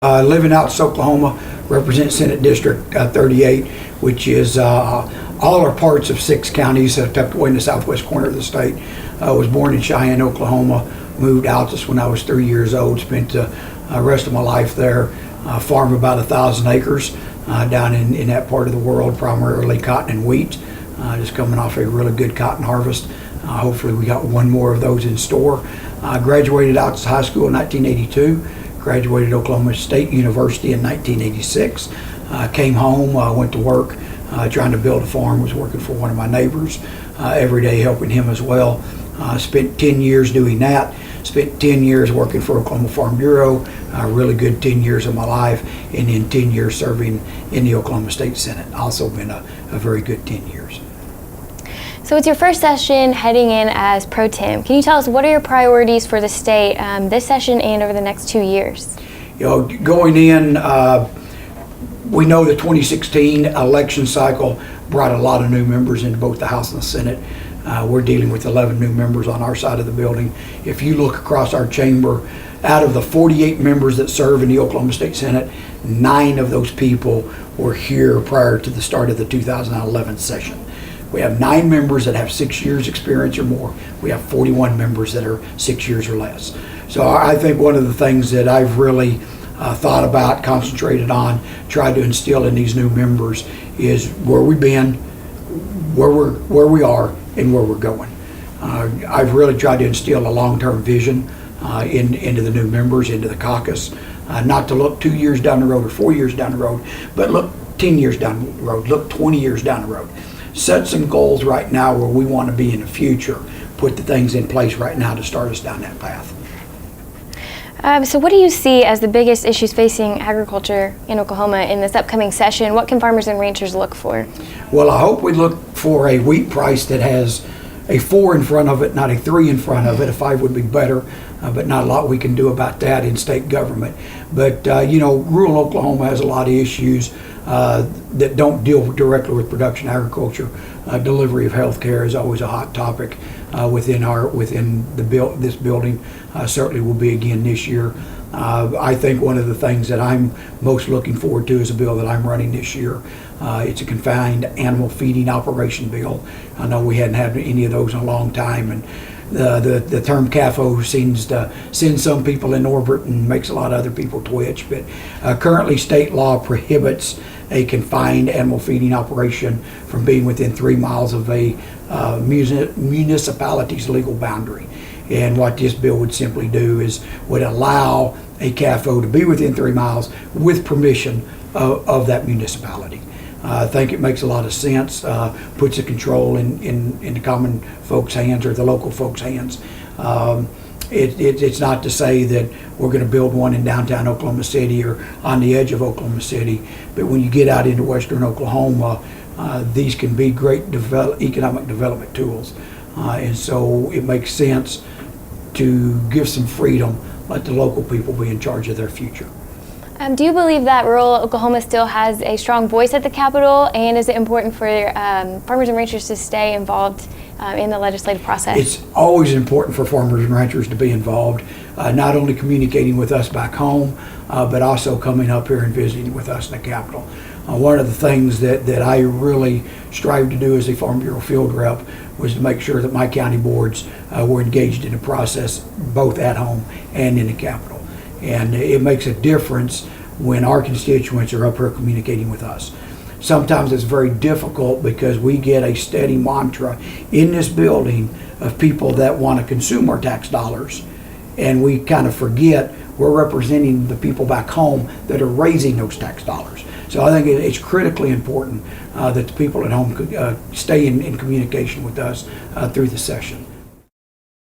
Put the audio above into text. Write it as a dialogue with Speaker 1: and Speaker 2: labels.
Speaker 1: Live in Altus, Oklahoma, represent Senate District 38, which is all or parts of 6 counties tucked away in the southwest corner of the state. I was born in Cheyenne, Oklahoma, moved to Altus when I was 3 years old, spent the rest of my life there, farmed about 1,000 acres down in that part of the world, primarily cotton and wheat, just coming off a really good cotton harvest. Hopefully we got one more of those in store. Graduated Altus High School in 1982. Graduated Oklahoma State University in 1986. Came home, went to work trying to build a farm, was working for one of my neighbors every day, helping him as well. Spent 10 years doing that. Spent 10 years working for Oklahoma Farm Bureau, really good 10 years of my life, and then 10 years serving in the Oklahoma State Senate. Also been a very good 10 years.
Speaker 2: So it's your first session heading in as Pro Tem. Can you tell us what are your priorities for the state this session and over the next 2 years?
Speaker 1: You know, going in, we know the 2016 election cycle brought a lot of new members into both the House and the Senate. We're dealing with 11 new members on our side of the building. If you look across our chamber, out of the 48 members that serve in the Oklahoma State Senate, 9 of those people were here prior to the start of the 2011 session. We have 9 members that have 6 years experience or more. We have 41 members that are 6 years or less. So I think one of the things that I've really thought about, concentrated on, tried to instill in these new members is where we've been, where we are, and where we're going. I've really tried to instill a long-term vision into the new members, into the caucus, not to look 2 years down the road or 4 years down the road, but look 10 years down the road, look 20 years down the road. Set some goals right now where we want to be in the future. Put the things in place right now to start us down that path.
Speaker 2: So what do you see as the biggest issues facing agriculture in Oklahoma in this upcoming session? What can farmers and ranchers look for?
Speaker 1: Well, I hope we look for a wheat price that has a 4 in front of it, not a 3 in front of it. A 5 would be better, but not a lot we can do about that in state government. But you know, rural Oklahoma has a lot of issues that don't deal directly with production agriculture. Delivery of health care is always a hot topic within this building. Certainly will be again this year. I think one of the things that I'm most looking forward to is a bill that I'm running this year. It's a confined animal feeding operation bill. I know we hadn't had any of those in a long time, and the term CAFO seems to send some people in orbit and makes a lot of other people twitch. But currently state law prohibits a confined animal feeding operation from being within 3 miles of a municipality's legal boundary. And what this bill would simply do is would allow a CAFO to be within 3 miles with permission of that municipality. I think it makes a lot of sense, puts the control in the common folks' hands or the local folks' hands. It's not to say that we're going to build one in downtown Oklahoma City or on the edge of Oklahoma City, but when you get out into western Oklahoma, these can be great economic development tools. And so it makes sense to give some freedom, let the local people be in charge of their future.
Speaker 2: Do you believe that rural Oklahoma still has a strong voice at the Capitol, and is it important for farmers and ranchers to stay involved in the legislative process?
Speaker 1: It's always important for farmers and ranchers to be involved, not only communicating with us back home, but also coming up here and visiting with us in the Capitol. One of the things that I really strive to do as a Farm Bureau field rep was to make sure that my county boards were engaged in the process both at home and in the Capitol. And it makes a difference when our constituents are up here communicating with us. Sometimes it's very difficult because we get a steady mantra in this building of people that want to consume our tax dollars, and we kind of forget we're representing the people back home that are raising those tax dollars. So I think it's critically important that the people at home could stay in communication with us through the session.